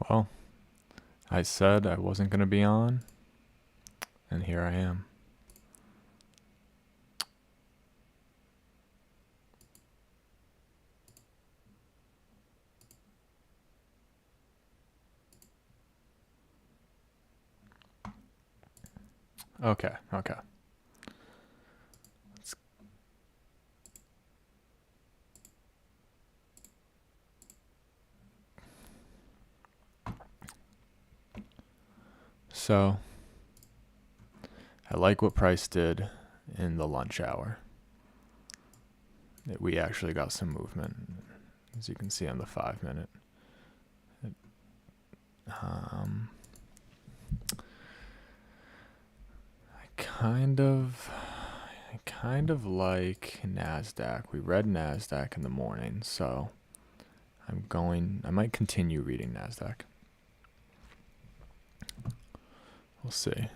Well, I said I wasn't going to be on, and here I am. Okay. So, I like what price did in the lunch hour. We actually got some movement, as you can see on the 5 minute. I kind of like NASDAQ. We read NASDAQ in the morning, so I might continue reading NASDAQ. We'll see.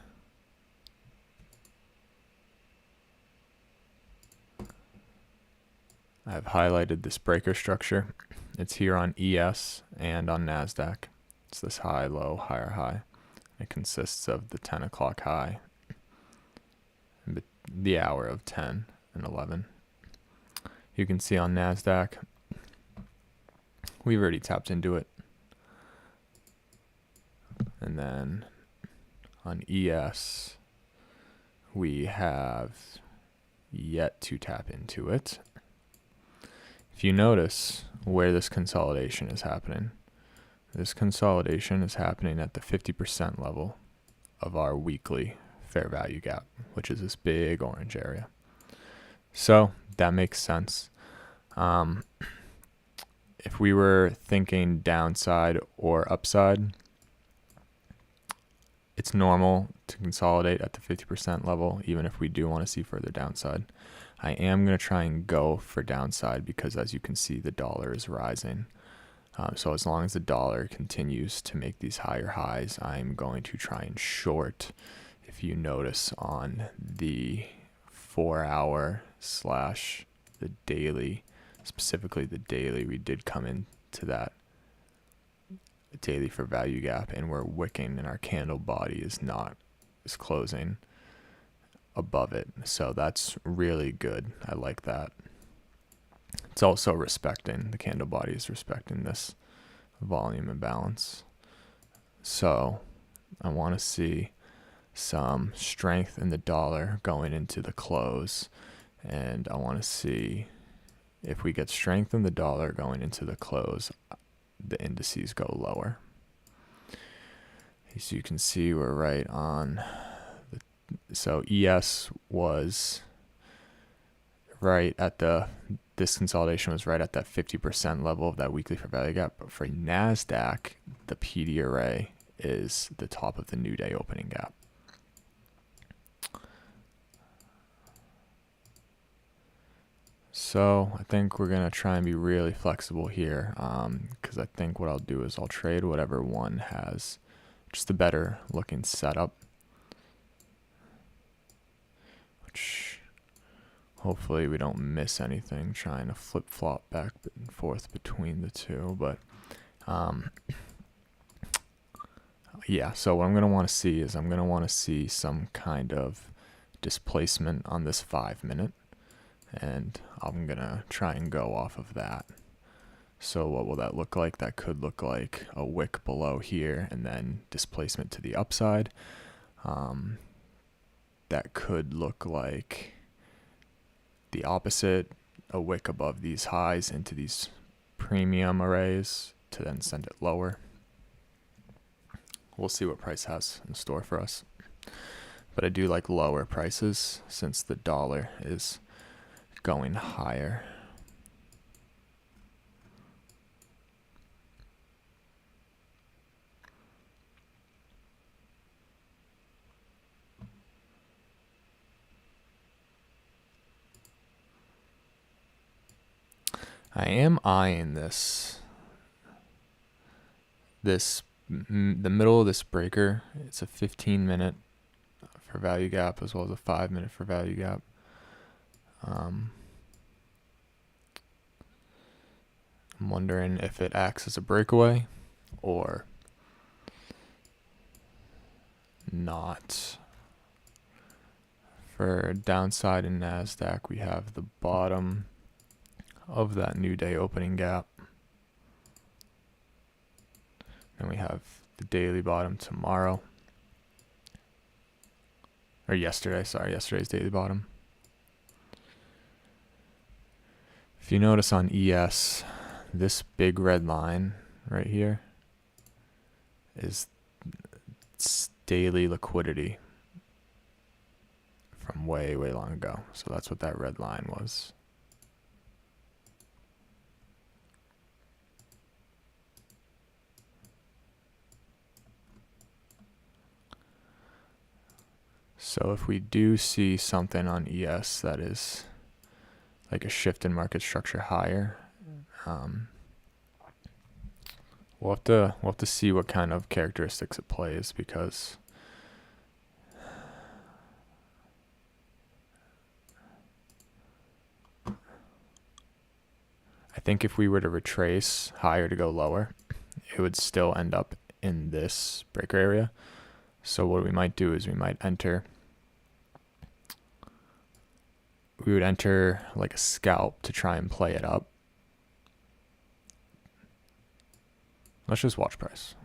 I've highlighted this breaker structure. It's here on ES and on NASDAQ. It's this high, low, higher, high. It consists of the 10 o'clock high, and the hour of 10 and 11. You can see on NASDAQ, we've already tapped into it. And then on ES, we have yet to tap into it. If you notice where this consolidation is happening, this consolidation is happening at the 50% level of our weekly fair value gap, which is this big orange area. So that makes sense. If we were thinking downside or upside, it's normal to consolidate at the 50% level, even if we do want to see further downside. I am going to try and go for downside because, as you can see, the dollar is rising. So as long as the dollar continues to make these higher highs, I'm going to try and short. If you notice on the 4 hour / the daily, specifically the daily, we did come into that daily for value gap, and we're wicking, and our candle body is closing above it. So that's really good. I like that. It's also the candle body is respecting this volume imbalance. So I want to see some strength in the dollar going into the close, and I want to see if we get strength in the dollar going into the close, the indices go lower. As you can see, we're right on so ES was right at this consolidation was right at that 50% level of that weekly fair value gap. But for NASDAQ, the PD array is the top of the new day opening gap. So I think we're going to try and be really flexible here, because I think what I'll do is I'll trade whatever one has just a better looking setup, which hopefully we don't miss anything trying to flip-flop back and forth between the two. But yeah, so what I'm going to want to see is I'm going to want to see some kind of displacement on this 5 minute, and I'm going to try and go off of that. So what will that look like? That could look like a wick below here and then displacement to the upside. That could look like the opposite, a wick above these highs into these premium arrays to then send it lower. We'll see what price has in store for us. But I do like lower prices since the dollar is going higher. I am eyeing the middle of this breaker. It's a 15 minute for value gap as well as a 5 minute for value gap. I'm wondering if it acts as a breakaway or not. For downside in NASDAQ, we have the bottom of that new day opening gap. And we have the daily bottom tomorrow. Or yesterday, sorry, yesterday's daily bottom. If you notice on ES, this big red line right here is daily liquidity from way, way long ago. So that's what that red line was. So if we do see something on ES that is like a shift in market structure higher, we'll have to see what kind of characteristics it plays, because I think if we were to retrace higher to go lower, it would still end up in this breaker area. So what we might do is we would enter like a scalp to try and play it up. Let's just watch price.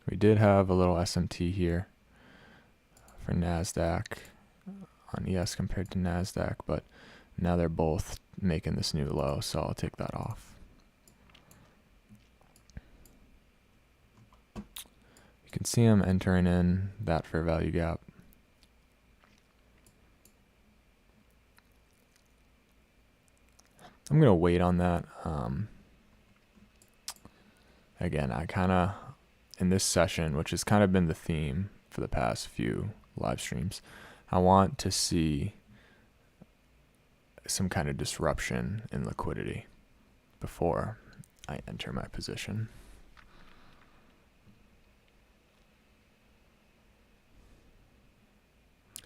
We did have a little SMT here for NASDAQ on ES compared to NASDAQ, but now they're both making this new low, so I'll take that off. You can see I'm entering in that fair value gap. I'm going to wait on that. Again, I kind of, in this session, which has kind of been the theme for the past few live streams, I want to see some kind of disruption in liquidity before I enter my position.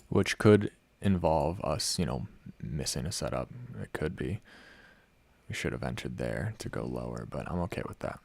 Which could involve us, missing a setup. It could be. We should have entered there to go lower, but I'm okay with that.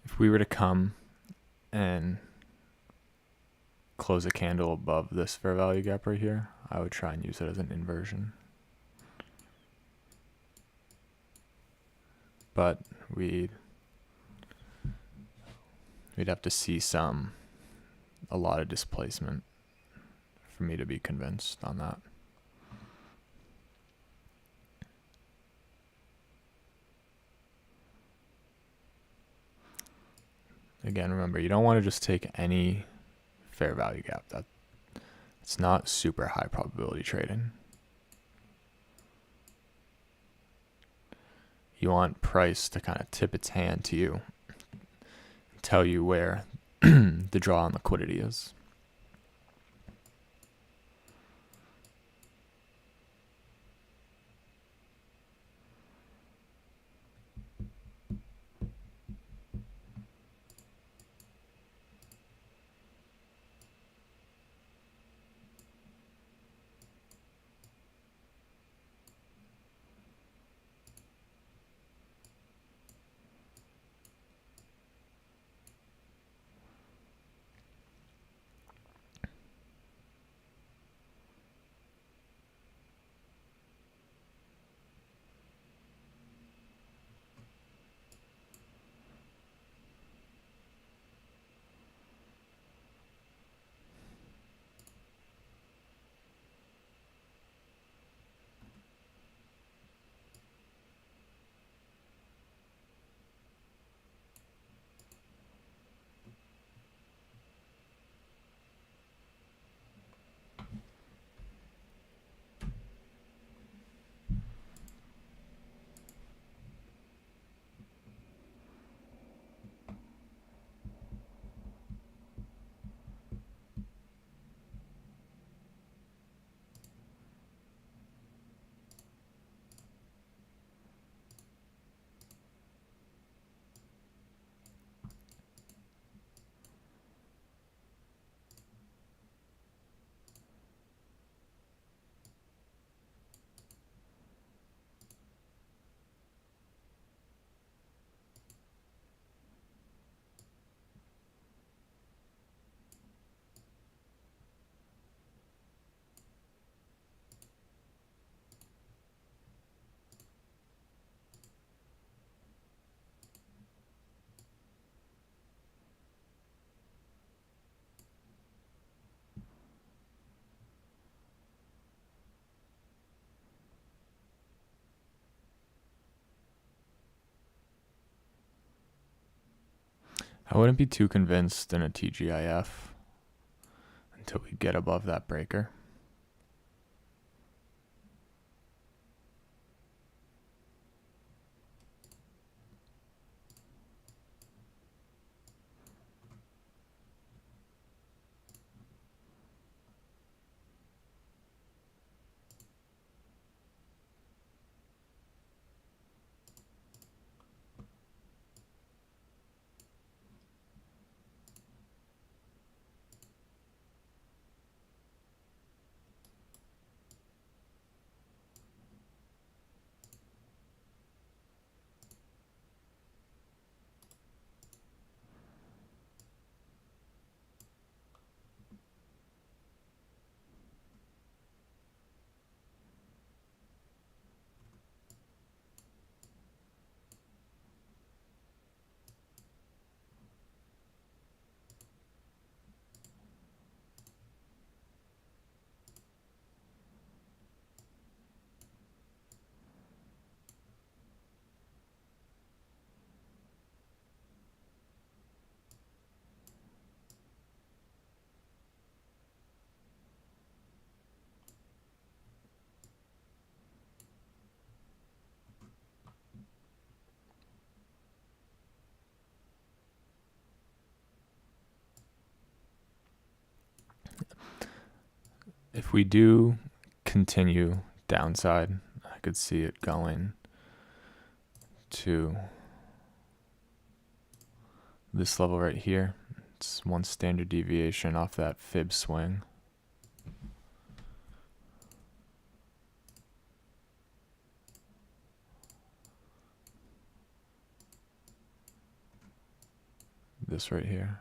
If we were to come and close a candle above this fair value gap right here, I would try and use it as an inversion. But we'd have to see a lot of displacement for me to be convinced on that. Again, remember, you don't want to just take any fair value gap. It's not super high probability trading. You want price to kind of tip its hand to you, tell you where the draw on liquidity is. I wouldn't be too convinced in a TGIF until we get above that breaker. If we do continue downside, I could see it going to this level right here. It's one standard deviation off that fib swing. This right here.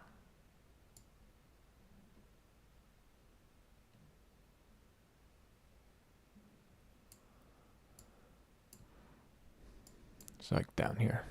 It's like down here.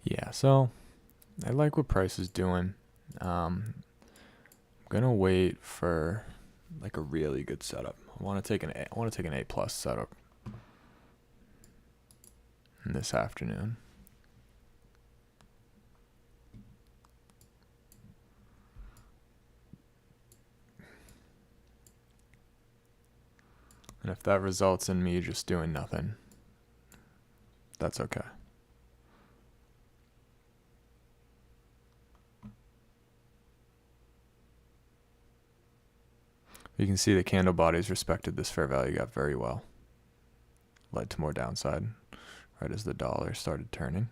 Yeah, so I like what price is doing. I'm gonna wait for like a really good setup. I want to take an A plus setup this afternoon. And if that results in me just doing nothing, that's okay. You can see the candle bodies respected this fair value gap very well. Led to more downside right as the dollar started turning.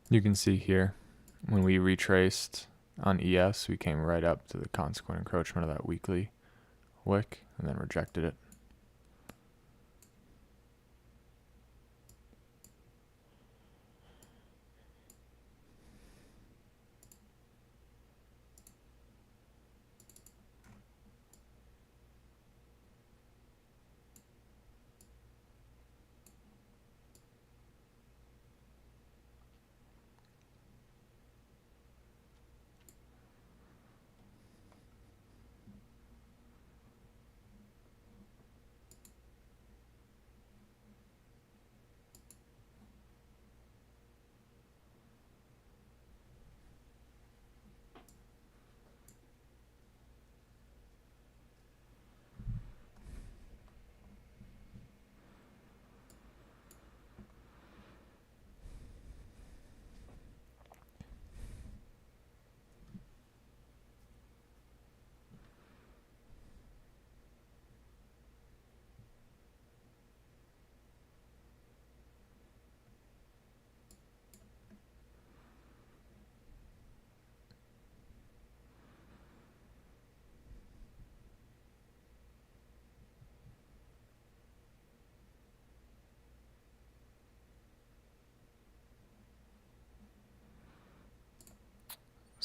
You can see here, when we retraced on ES, we came right up to the consequent encroachment of that weekly wick and then rejected it.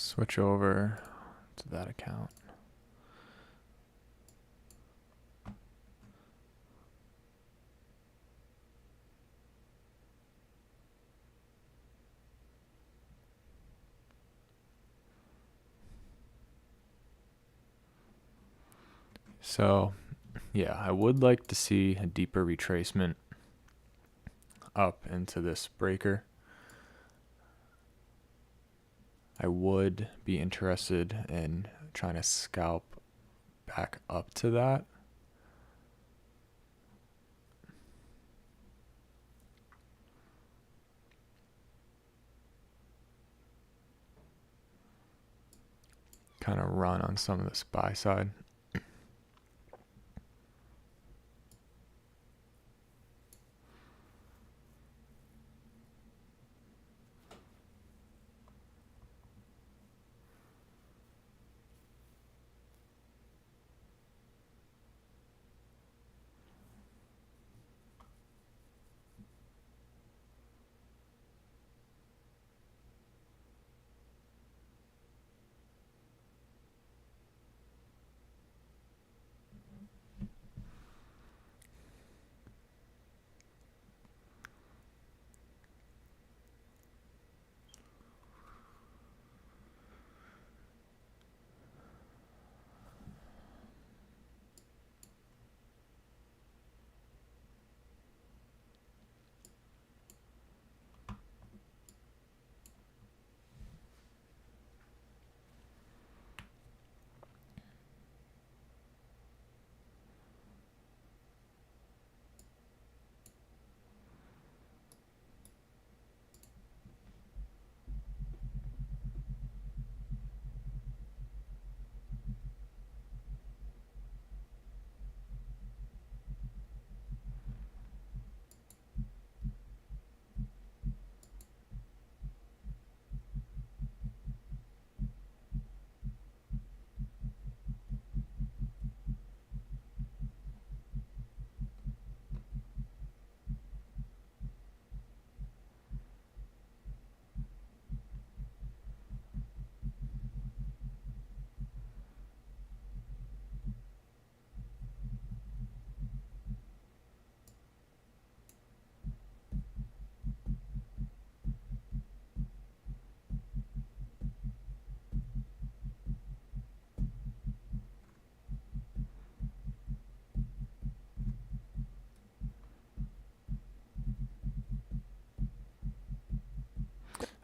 switch over to that account. So yeah, I would like to see a deeper retracement up into this breaker. I would be interested in trying to scalp back up to that. Kind of run on some of this buy side.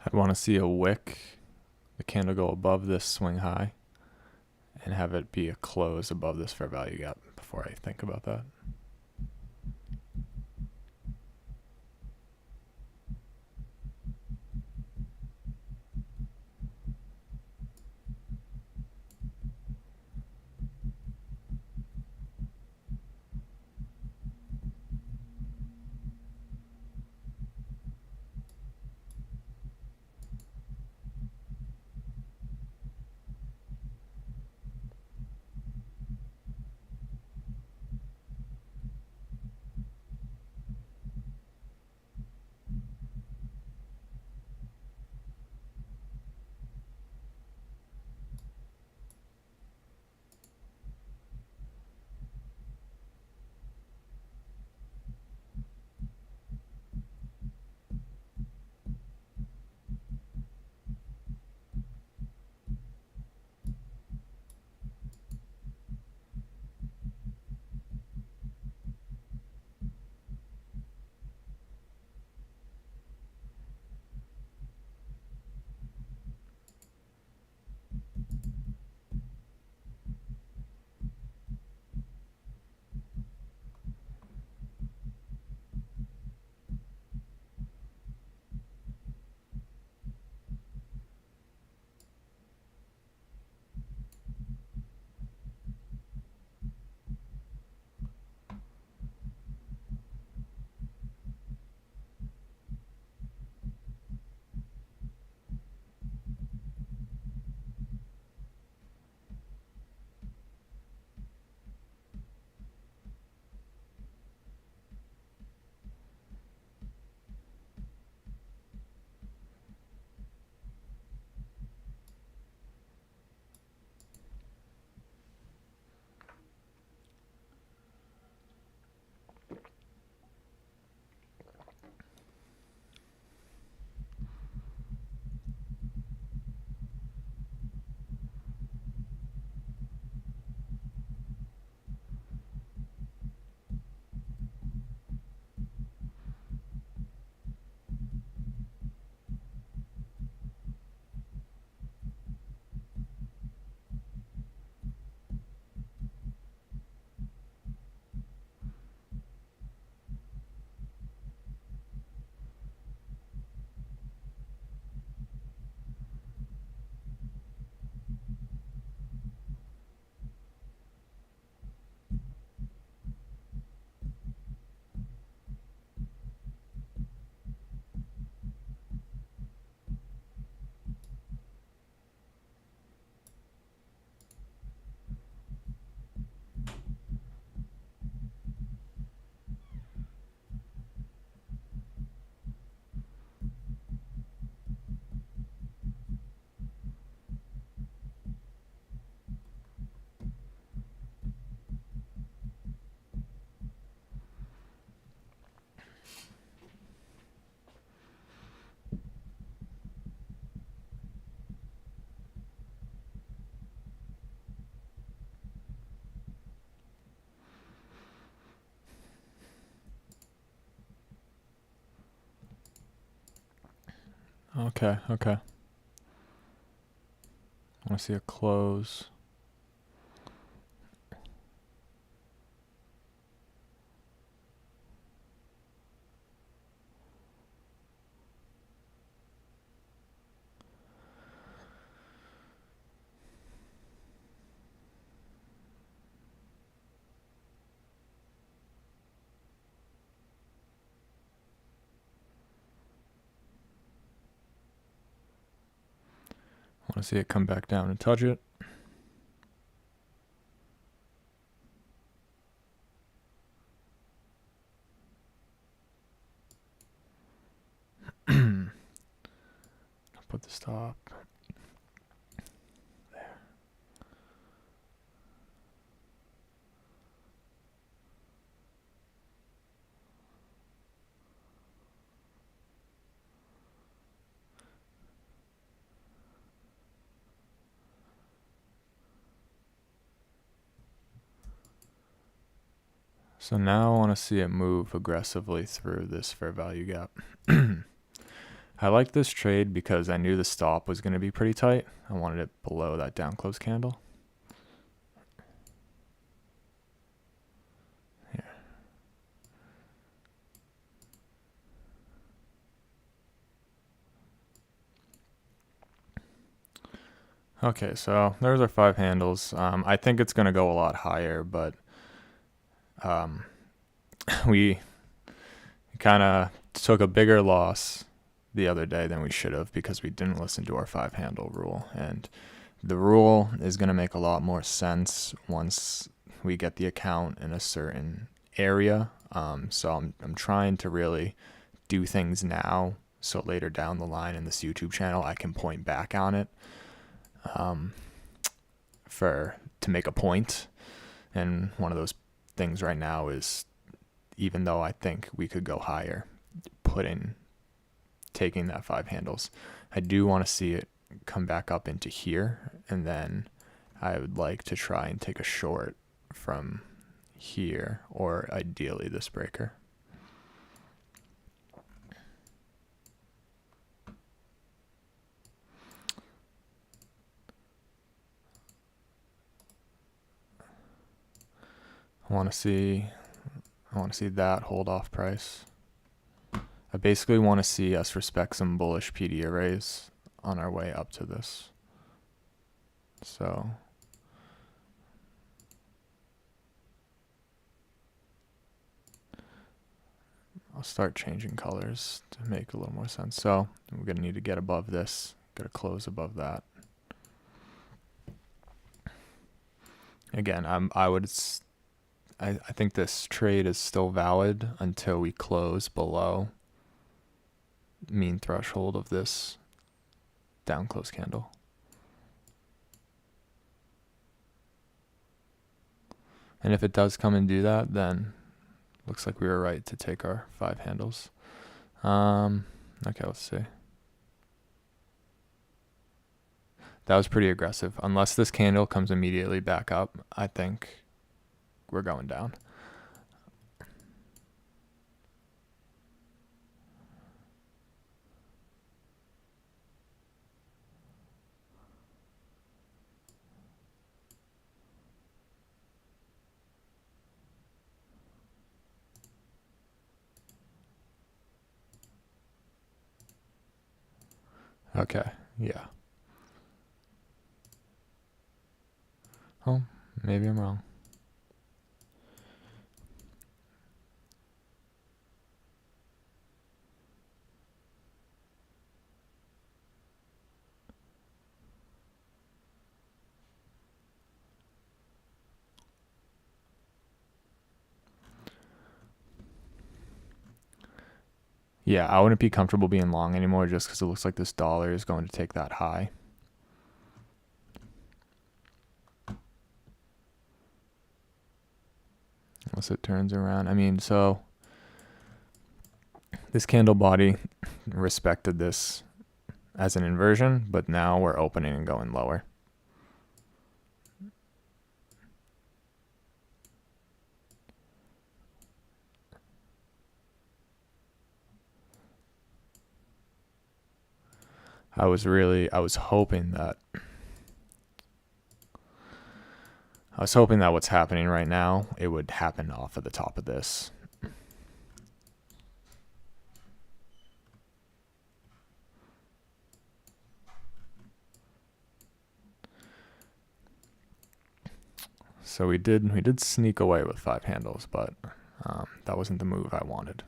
I'd want to see a wick, the candle go above this swing high, and have it be a close above this fair value gap before I think about that. Okay, okay. I want to see a close. I want to see it come back down and touch it. Put the stop there. So now I want to see it move aggressively through this fair value gap. I like this trade because I knew the stop was going to be pretty tight. I wanted it below that down close candle. Here. Okay, so there's our 5 handles. I think it's going to go a lot higher, but we kind of took a bigger loss the other day than we should have because we didn't listen to our 5 handle rule. And the rule is going to make a lot more sense once we get the account in a certain area. So I'm trying to really do things now so later down the line in this YouTube channel I can point back on it to make a point. And one of those things right now is, even though I think we could go higher, taking that 5 handles, I do want to see it come back up into here, and then I would like to try and take a short from here, or ideally this breaker. I want to see that hold off price. I basically want to see us respect some bullish PD arrays on our way up to this. So I'll start changing colors to make a little more sense. So we're going to need to get above this, get a close above that. Again, I think this trade is still valid until we close below mean threshold of this down close candle. And if it does come and do that, then looks like we were right to take our 5 handles. Okay, let's see. That was pretty aggressive. Unless this candle comes immediately back up, I think we're going down. Okay, yeah. Oh, maybe I'm wrong. Yeah, I wouldn't be comfortable being long anymore just because it looks like this dollar is going to take that high. Unless it turns around. I mean, so this candle body respected this as an inversion, but now we're opening and going lower. I was hoping that what's happening right now, it would happen off of the top of this. So we did sneak away with 5 handles, but that wasn't the move I wanted.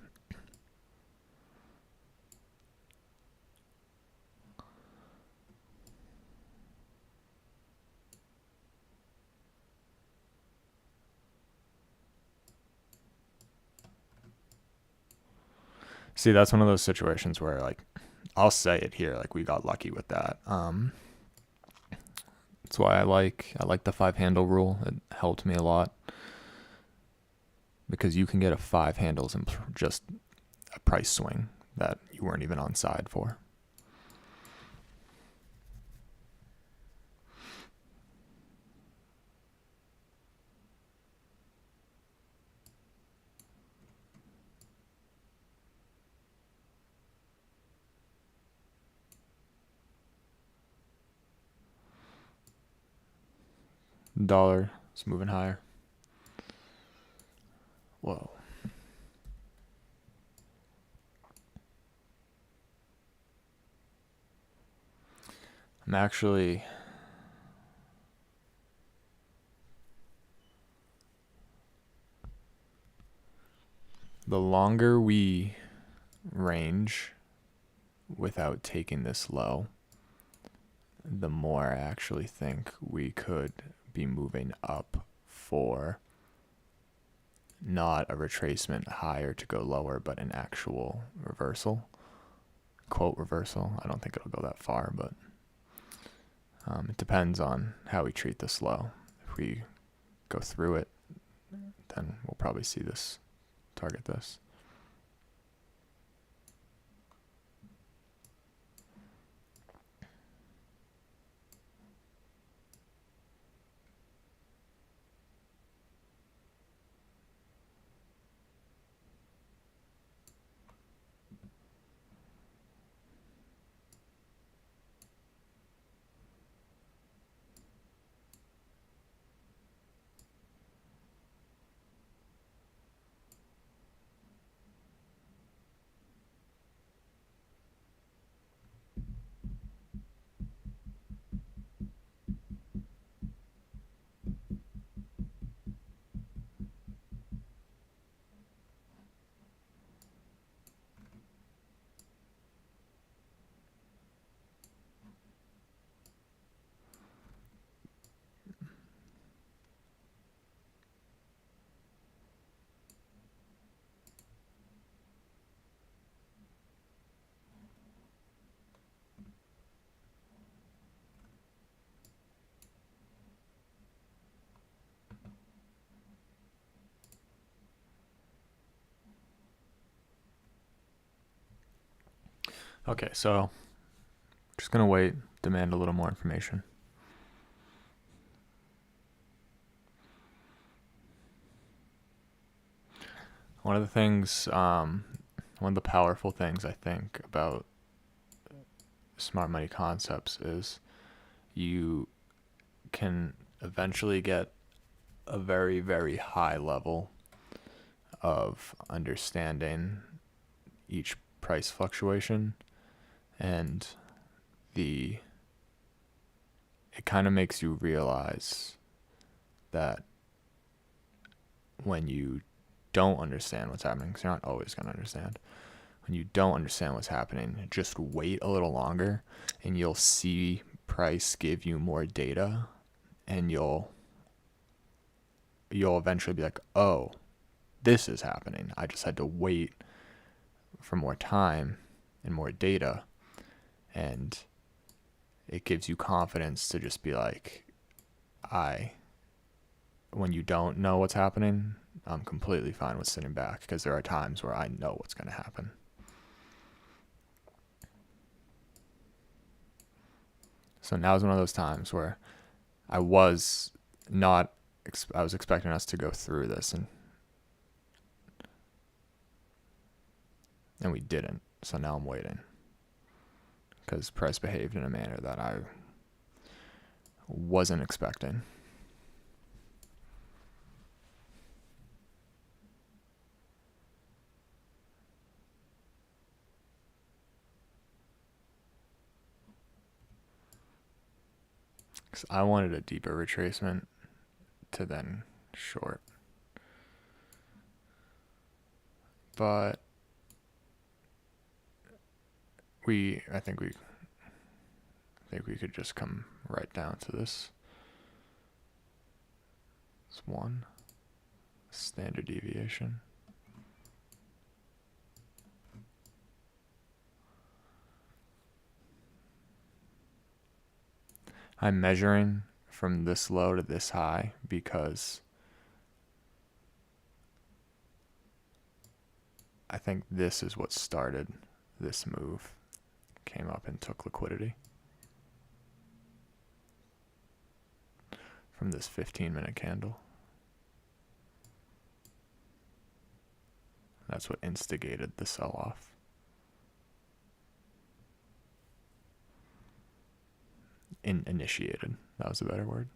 See, that's one of those situations where, like, I'll say it here, like, we got lucky with that. That's why I like the 5 handle rule. It helped me a lot, because you can get a 5 handles and just a price swing that you weren't even on side for. Dollar is moving higher. Whoa. I'm actually the longer we range without taking this low, the more I actually think we could be moving up for not a retracement higher to go lower, but an actual reversal. Quote reversal. I don't think it'll go that far, but it depends on how we treat this low. If we go through it, then we'll probably see this target this. Okay, so just gonna wait, demand a little more information. One of the powerful things I think about smart money concepts is you can eventually get a very, very high level of understanding each price fluctuation, and it kind of makes you realize that when you don't understand what's happening, because you're not always going to understand, when you don't understand what's happening, just wait a little longer and you'll see price give you more data, and you'll eventually be like, oh, this is happening. I just had to wait for more time and more data, and it gives you confidence to just be like, when you don't know what's happening, I'm completely fine with sitting back, because there are times where I know what's going to happen. So now's one of those times where I was expecting us to go through this, and we didn't. So now I'm waiting, because price behaved in a manner that I wasn't expecting. Because I wanted a deeper retracement to then short. But I think we could just come right down to this. It's 1 standard deviation. I'm measuring from this low to this high because I think this is what started this move. Came up and took liquidity from this 15-minute candle. That's what instigated the sell-off. Initiated, that was a better word.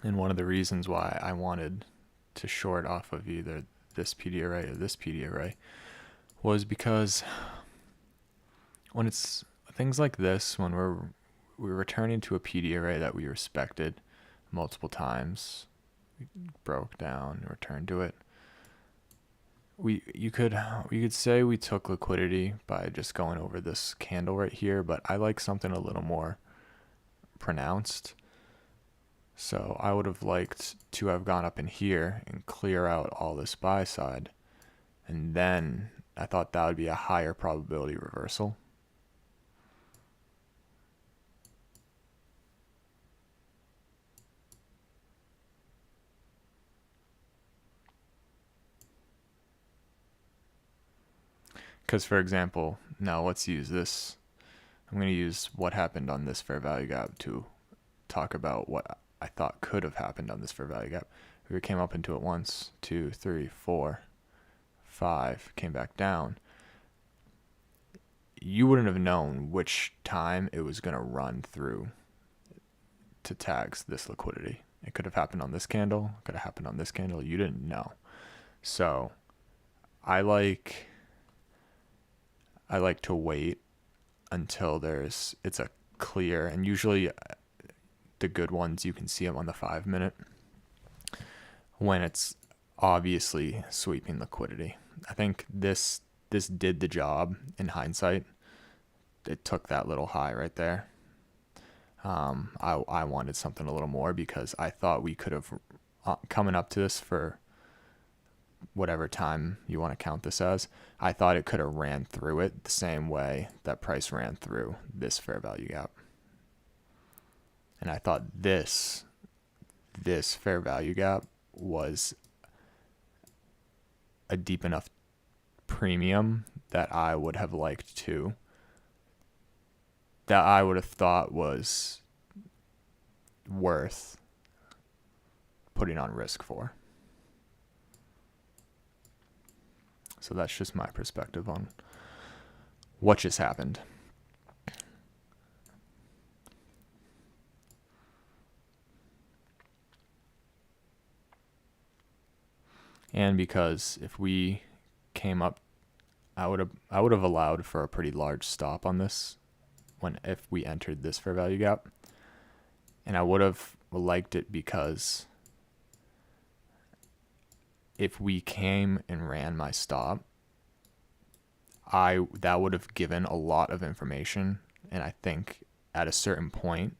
And one of the reasons why I wanted to short off of either this PD array or this PD array was because when it's things like this, when we're returning to a PD array that we respected multiple times, we broke down, returned to it. You could say we took liquidity by just going over this candle right here, but I like something a little more pronounced. So I would have liked to have gone up in here and clear out all this buy side. And then I thought that would be a higher probability reversal. Because, for example, now let's use this. I'm going to use what happened on this fair value gap to talk about what I thought could have happened on this fair value gap. We came up into it once, 2, 3, 4, 5, came back down. You wouldn't have known which time it was going to run through to tags this liquidity. It could have happened on this candle, it could have happened on this candle. You didn't know. So I like to wait until it's a clear, and usually the good ones, you can see them on the 5-minute when it's obviously sweeping liquidity. I think this did the job in hindsight. It took that little high right there. I wanted something a little more because I thought we could have, coming up to this for whatever time you want to count this as, I thought it could have ran through it the same way that price ran through this fair value gap. And I thought this fair value gap was a deep enough premium that I would have liked to, that I would have thought was worth putting on risk for. So that's just my perspective on what just happened. And because if we came up, I would have allowed for a pretty large stop on this if we entered this fair value gap. And I would have liked it because if we came and ran my stop, that would have given a lot of information. And I think at a certain point,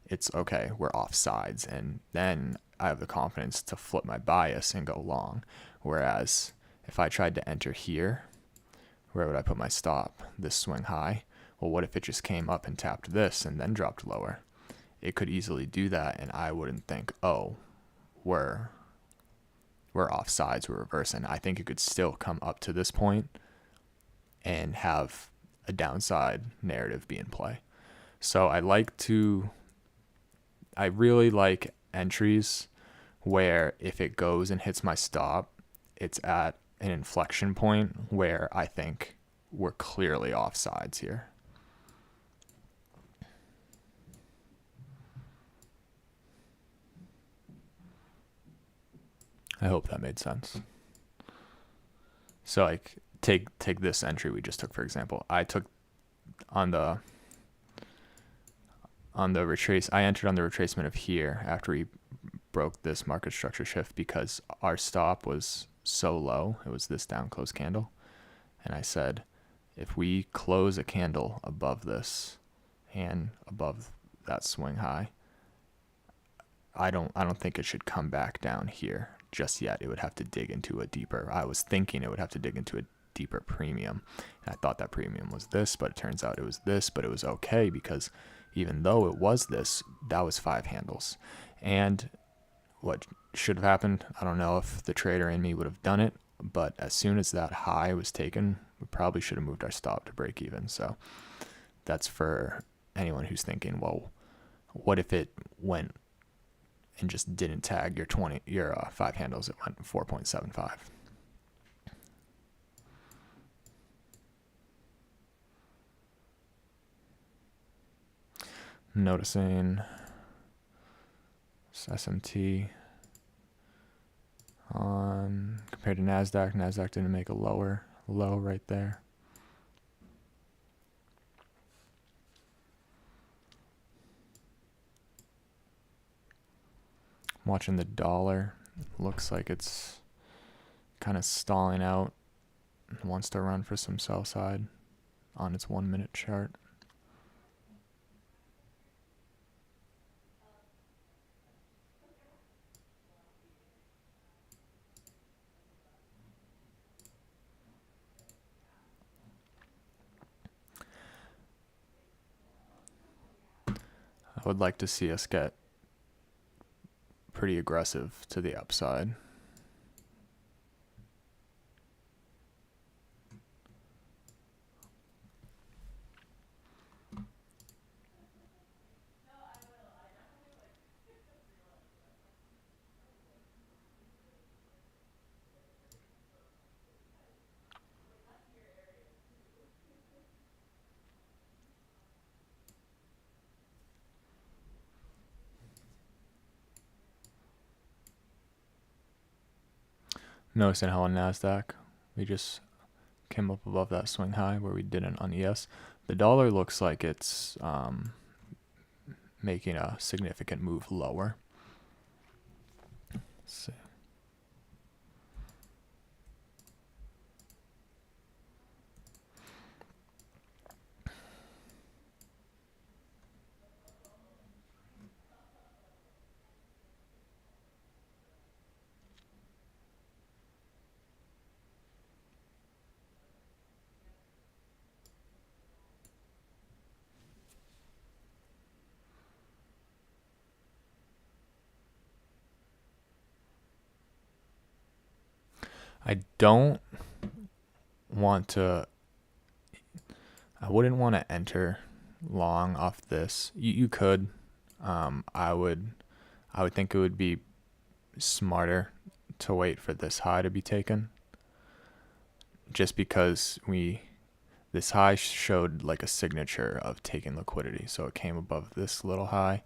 it's okay, we're off sides, and then I have the confidence to flip my bias and go long. Whereas if I tried to enter here, where would I put my stop? This swing high. Well, what if it just came up and tapped this and then dropped lower? it could easily do that, and I wouldn't think, oh, we're offsides, we're reversing. I think it could still come up to this point and have a downside narrative be in play. So I really like entries where if it goes and hits my stop, it's at an inflection point where I think we're clearly offsides here. I hope that made sense. So like take this entry we just took, for example. I took on the retrace, I entered on the retracement of here after we broke this market structure shift because our stop was so low. It was this down close candle. And I said, if we close a candle above this and above that swing high, I don't think it should come back down here just yet. It would have to dig into a deeper, I was thinking it would have to dig into a deeper premium. And I thought that premium was this, but it turns out it was this, but it was okay because even though it was this, that was 5 handles. And what should have happened, I don't know if the trader in me would have done it, but as soon as that high was taken, we probably should have moved our stop to break even. So that's for anyone who's thinking, well, what if it went and just didn't tag your 5 handles? It went 4.75. Noticing SMT on compared to NASDAQ. NASDAQ didn't make a lower low right there. I'm watching the dollar. Looks like it's kind of stalling out. It wants to run for some sell side on its 1-minute chart. I would like to see us get pretty aggressive to the upside. Noticing how on NASDAQ, we just came up above that swing high where we didn't on ES. The dollar looks like it's making a significant move lower. Let's see. I wouldn't want to enter long off this. You could. I would think it would be smarter to wait for this high to be taken. Just because this high showed like a signature of taking liquidity. So it came above this little high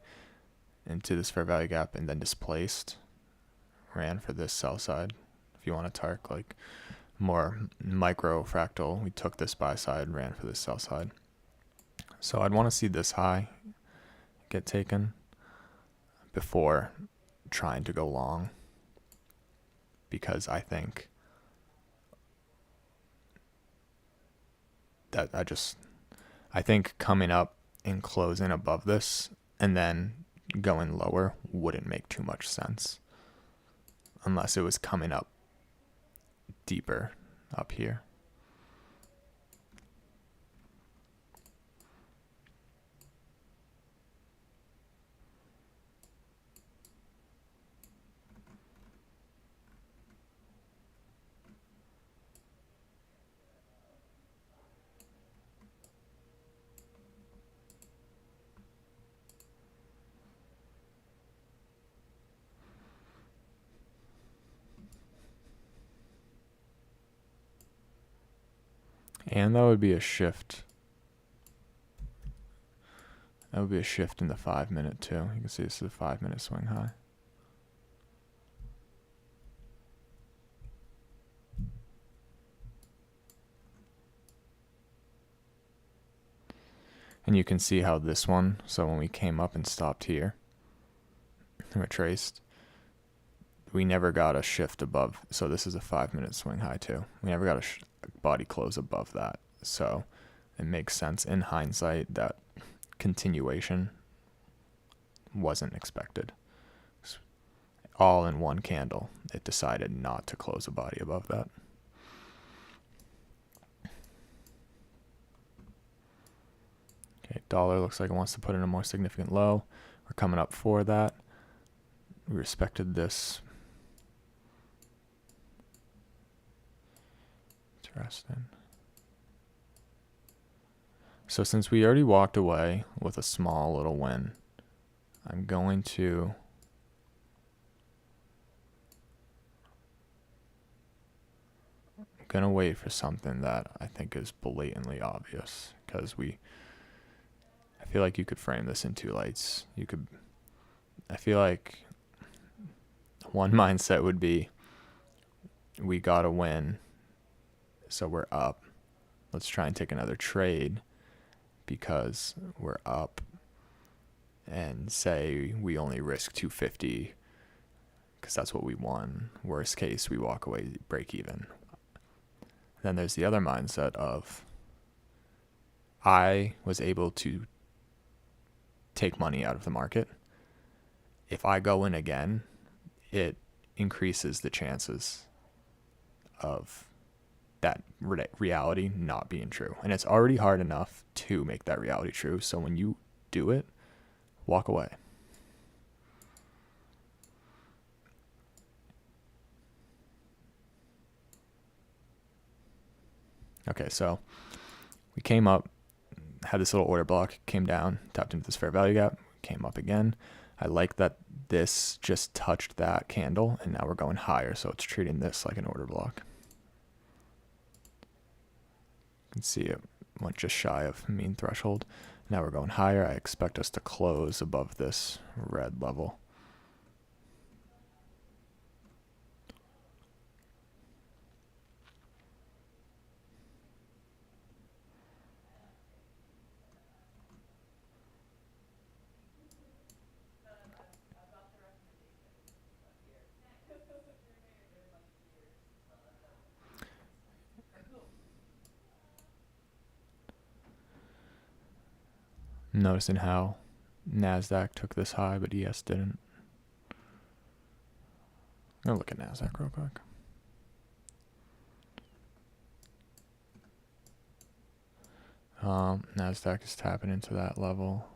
into this fair value gap and then displaced, ran for this sell side. If you want to target like more micro fractal, we took this buy side, ran for this sell side. So I'd want to see this high get taken before trying to go long, because I think that I think coming up and closing above this and then going lower wouldn't make too much sense unless it was coming up deeper up here. And that would be a shift. That would be a shift in the 5 minute too. You can see this is a 5 minute swing high. And you can see how this one, so when we came up and stopped here, retraced, we never got a shift above. So this is a 5 minute swing high too. We never got a body close above that. So it makes sense in hindsight that continuation wasn't expected. All in one candle, it decided not to close a body above that. Okay, dollar looks like it wants to put in a more significant low. We're coming up for that. We respected this. Interesting. So since we already walked away with a small little win, I'm going to wait for something that I think is blatantly obvious, because I feel like you could frame this in two lights. I feel like one mindset would be, we got a win, so we're up. Let's try and take another trade because we're up, and say we only risk 250 because that's what we won. Worst case, we walk away break even. Then there's the other mindset of, I was able to take money out of the market. If I go in again, it increases the chances of that reality not being true. And it's already hard enough to make that reality true. So when you do it, walk away. Okay, so we came up, had this little order block, came down, tapped into this fair value gap, came up again. I like that this just touched that candle, and now we're going higher, so it's treating this like an order block. You can see it went just shy of mean threshold. Now we're going higher. I expect us to close above this red level. Noticing how NASDAQ took this high, but ES didn't. I'm going to look at NASDAQ real quick. NASDAQ is tapping into that level.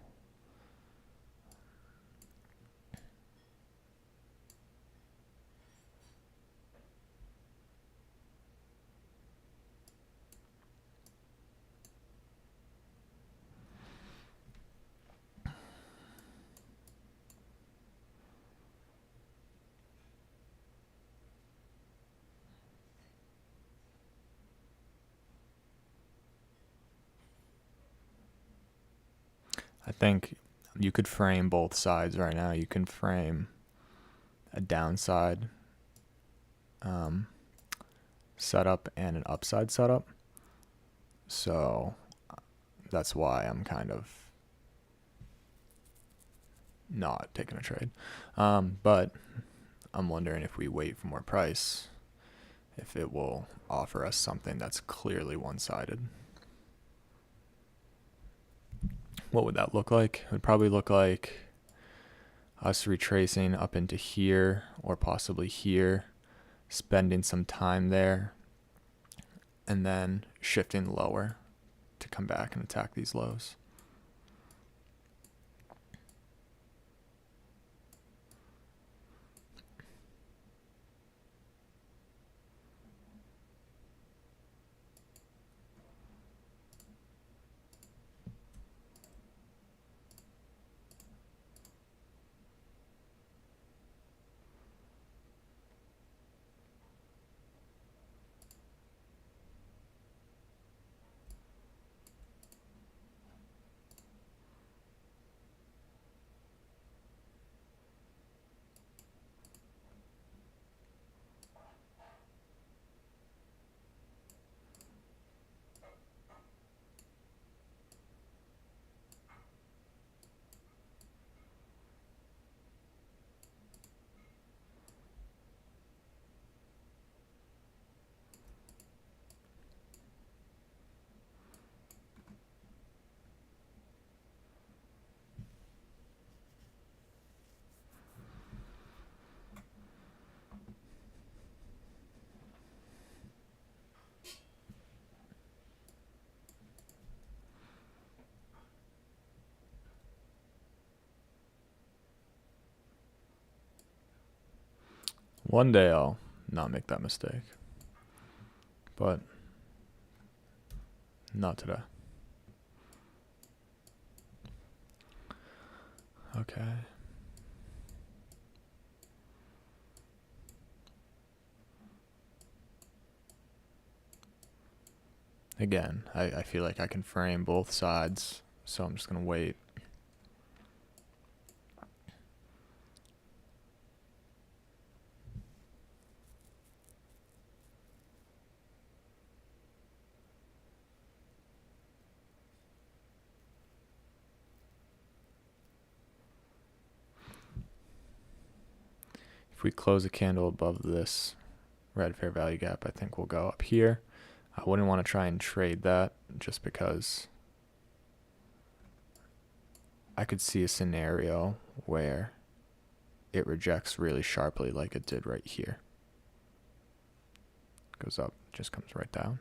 I think you could frame both sides right now. You can frame a downside setup and an upside setup. So that's why I'm kind of not taking a trade. But I'm wondering, if we wait for more price, if it will offer us something that's clearly one-sided. What would that look like? It would probably look like us retracing up into here, or possibly here, spending some time there, and then shifting lower to come back and attack these lows. One day I'll not make that mistake, but not today. Okay. Again, I feel like I can frame both sides, so I'm just going to wait. If we close a candle above this red fair value gap, I think we'll go up here. I wouldn't want to try and trade that just because I could see a scenario where it rejects really sharply like it did right here. Goes up, just comes right down.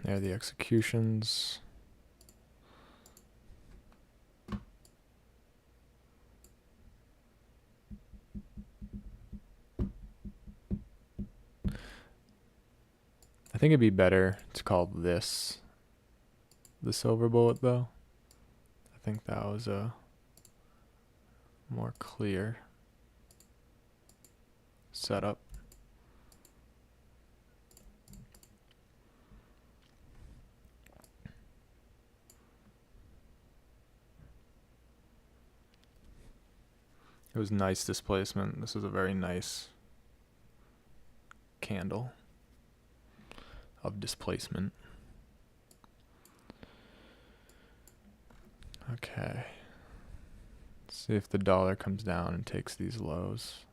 There are the executions. I think it'd be better to call this the silver bullet, though. I think that was a more clear setup. It was nice displacement. This is a very nice candle of displacement. Okay. Let's see if the dollar comes down and takes these lows.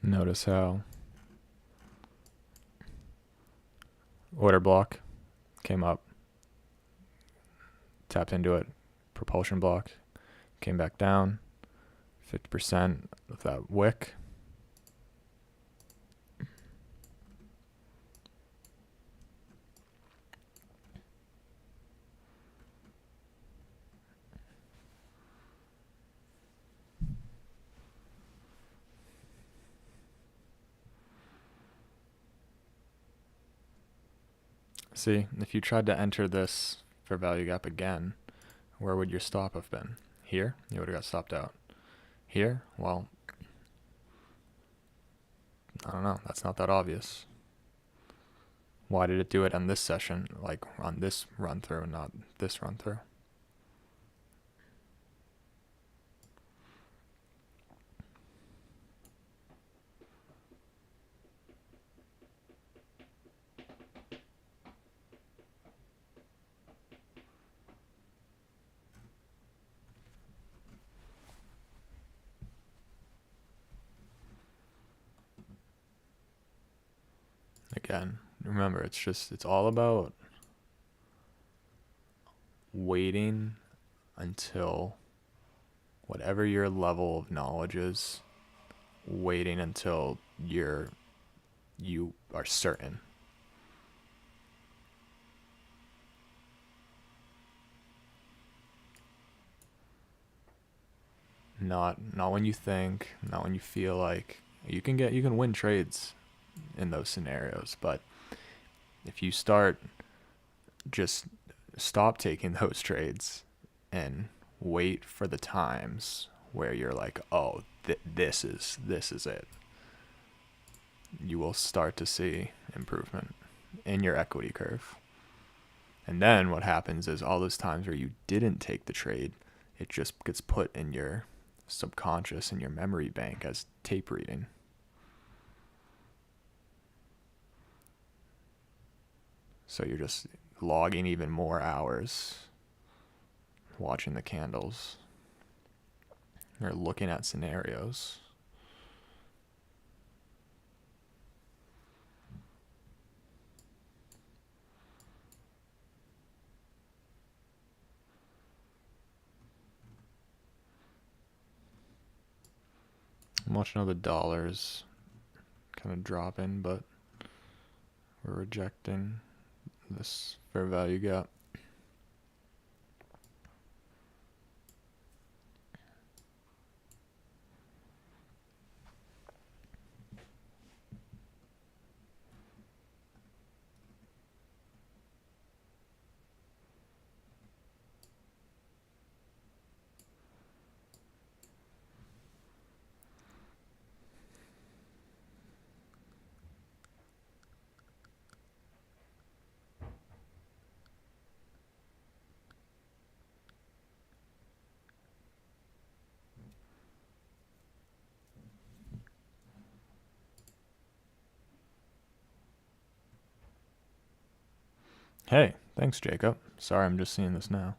Notice how order block came up, tapped into it, propulsion block came back down, 50% of that wick. See, if you tried to enter this fair value gap again, where would your stop have been? Here? You would have got stopped out. Here? Well, I don't know. That's not that obvious. Why did it do it on this session, like on this run through, not this run through? Again, remember, it's all about waiting until whatever your level of knowledge is, waiting until you are certain. Not when you think, not when you feel like. You can win trades in those scenarios, but if you just stop taking those trades and wait for the times where you're like, oh, this is it, you will start to see improvement in your equity curve. And then what happens is all those times where you didn't take the trade, it just gets put in your subconscious, in your memory bank, as tape reading. So you're just logging even more hours watching the candles or looking at scenarios. I'm watching all the dollars kind of dropping, but we're rejecting this fair value gap. Hey, thanks, Jacob. Sorry, I'm just seeing this now.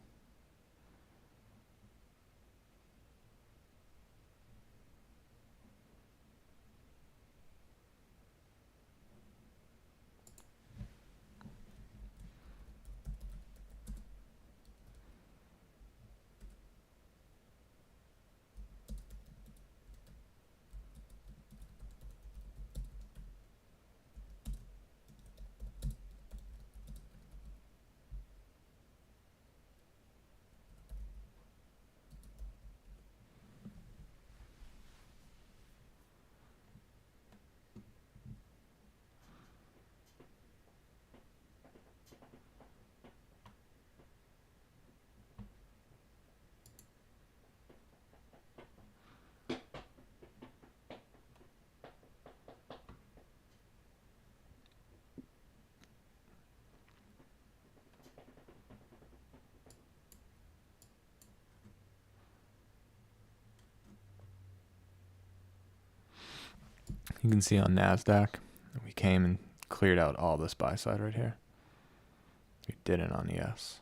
You can see on NASDAQ, we came and cleared out all this buy side right here. We didn't on ES.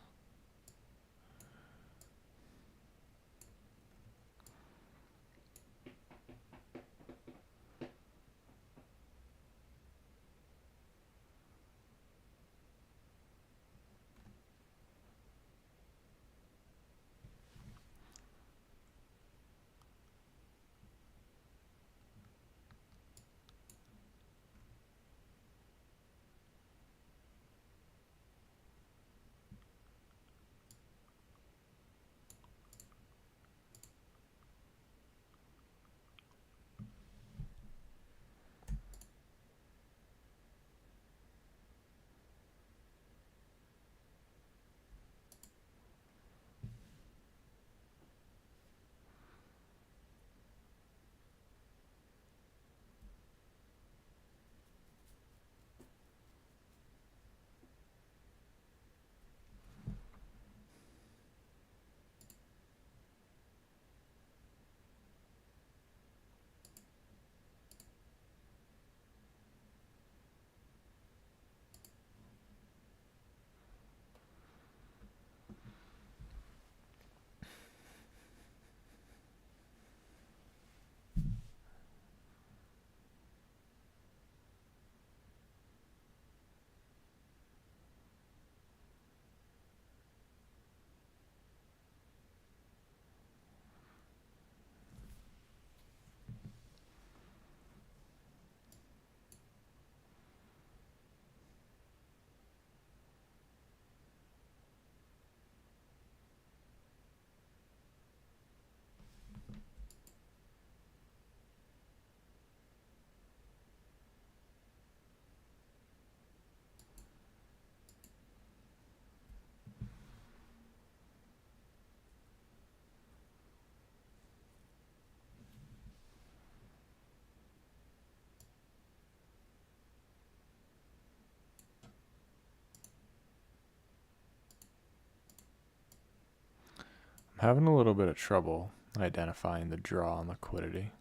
I'm having a little bit of trouble identifying the draw on liquidity.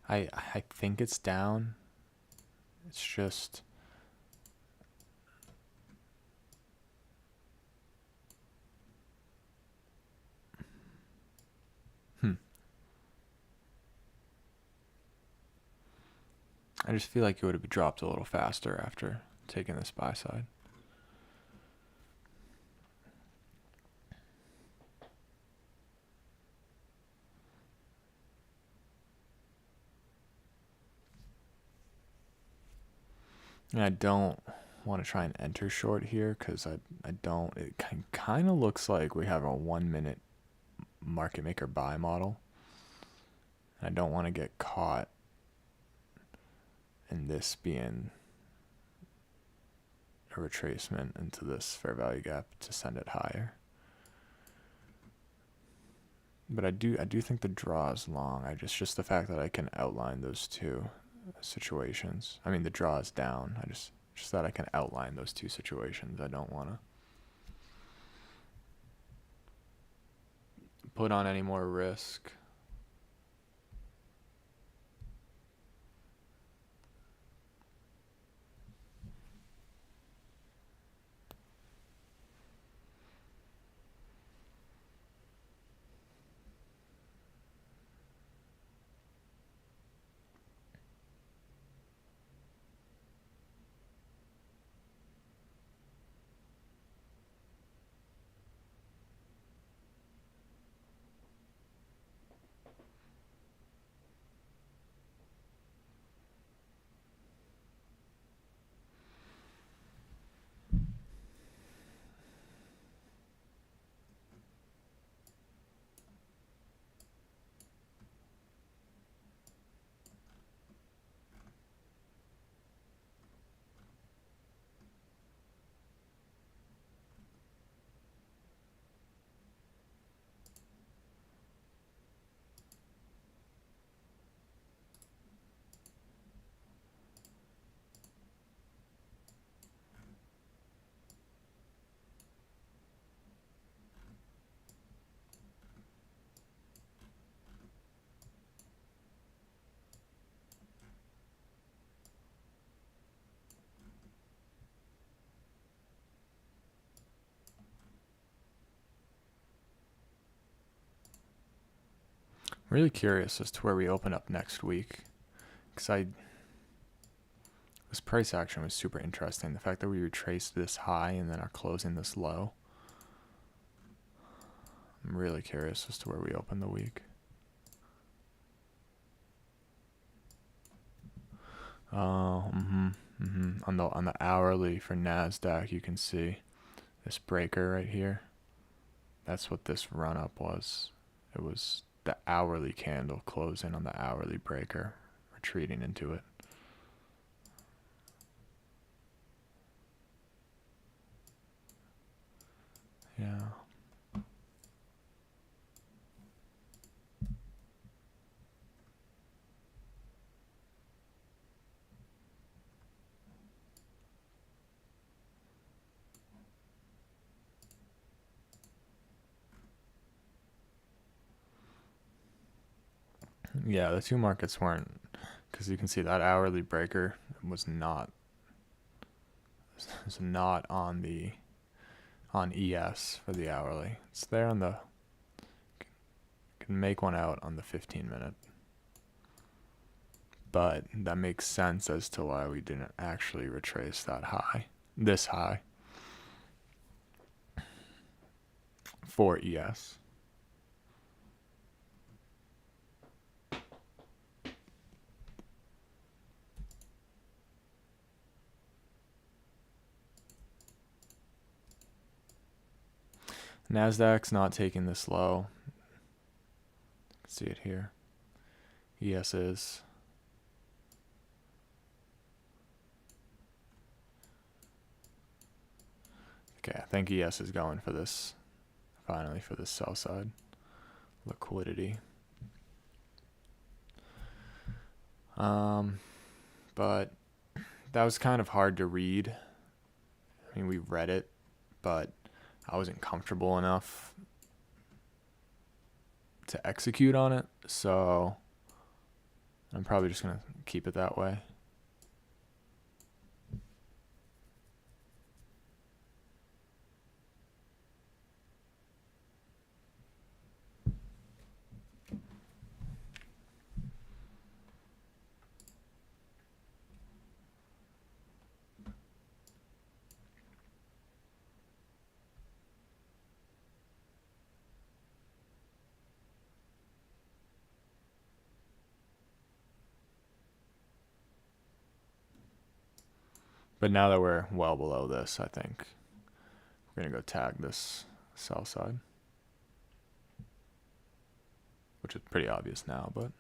I think it's down. It's just I just feel like it would have dropped a little faster after taking this buy side. And I don't want to try and enter short here because I don't. It kind of looks like we have a 1 minute market maker buy model. I don't want to get caught in this being a retracement into this fair value gap to send it higher. But I do think the draw is long. Just the fact that I can outline those two situations. I mean, the draw is down. Just that I can outline those two situations. I don't want to put on any more risk. Really curious as to where we open up next week, because this price action was super interesting. The fact that we retraced this high and then are closing this low. I'm really curious as to where we open the week. Oh, on the hourly for NASDAQ, you can see this breaker right here. That's what this run up was. It was the hourly candle closing on the hourly breaker, retreating into it. Yeah. Yeah, the two markets weren't, because you can see that hourly breaker was not on ES for the hourly. It's there on the, can make one out on the 15-minute. But that makes sense as to why we didn't actually retrace that high, this high, for ES. NASDAQ's not taking this low. You can see it here. ES is. Okay, I think ES is going for this, finally, for this sell side. Liquidity. But that was kind of hard to read. I mean, we read it, but I wasn't comfortable enough to execute on it, so I'm probably just going to keep it that way. But now that we're well below this, I think we're going to go tag this sell side, which is pretty obvious now, but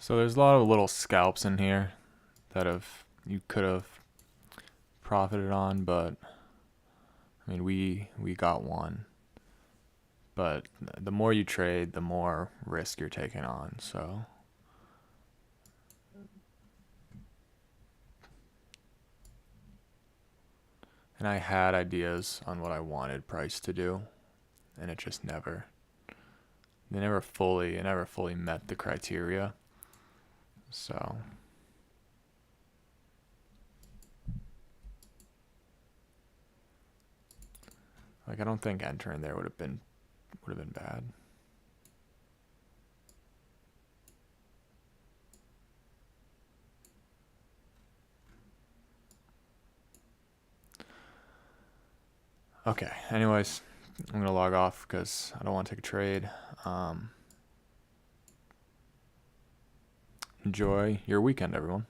so there's a lot of little scalps in here that you could have profited on, but I mean we got one. But the more you trade, the more risk you're taking on, so and I had ideas on what I wanted price to do, and it just never fully met the criteria. So like I don't think entering there would have been bad. Okay, anyways, I'm gonna log off because I don't want to take a trade. Enjoy your weekend, everyone.